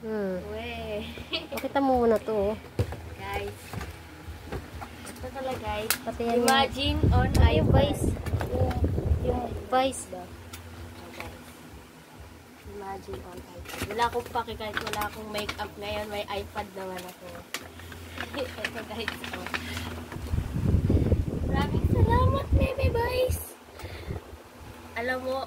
Weh. Pakita mo muna to. Guys. Ito pala guys. Pati yan Imagine on yung iPhone. vice. Yung vice ba? Imagine on iPad. Wala akong paki kahit wala akong makeup ngayon. May iPad naman ako. Ito guys. Oh. Maraming salamat, baby boys. Alam mo,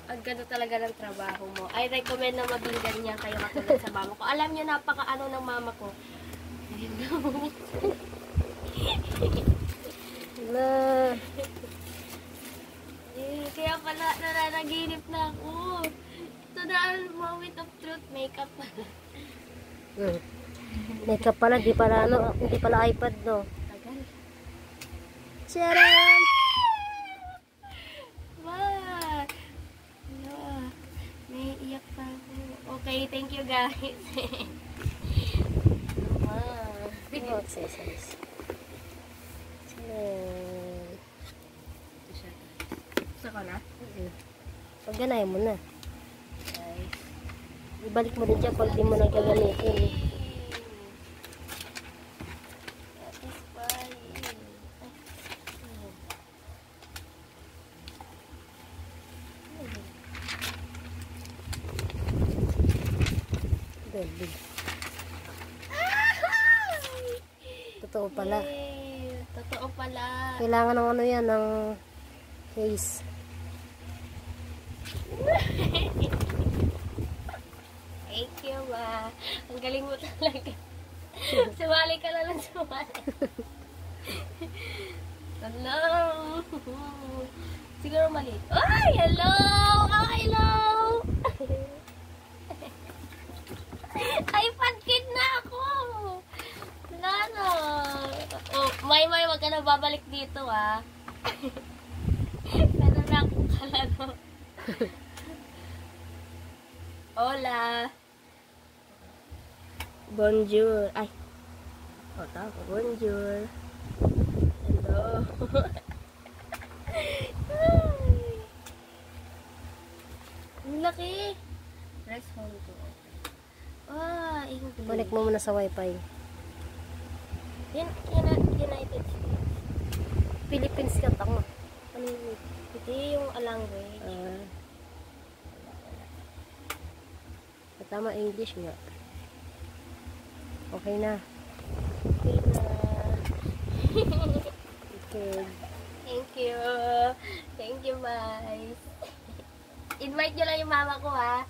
ang ganda talaga ng trabaho mo. I recommend na maging ganyan kayo katulad sa mama ko. Alam niyo, napaka-ano ng mama ko. Wala. Kaya pala, nananaginip na ako. Ito na ang moment of truth, makeup pala. Makeup pala, di pala ano, hindi pala iPad, no? Tagal. Charan! What? Naiiyak pa ako. Okay, thank you guys. Wow. Oh, exercise. Charan! Gusto ko na? Pag ganahin mo na. Guys. Ibalik mo din dyan pag di mo na gagamitin. Gabi. Totoo pala. Yay! Totoo pala. Kailangan ng ano yan, ng case. Thank you, ma. Ang galing mo talaga. Sumali ka na lang, sumali. Hello. Siguro mali. Ay, hello! Oh, hello! iPad kid na ako! Wala na. Oh, may, wag ka na babalik dito, ah. Meron na akong kalaro. Hola! Bonjour! Ay! O, tawag ko. Bonjour! Hello! Ang laki! Press home to open. Ah, English. Connect mo muna sa wifi. United States. Philippines ka, tama. Ano yun? Hindi yung language. Tama, English nga. Okay na. Okay na. Okay. Thank you. Thank you, guys. Invite nyo lang yung mama ko, ha?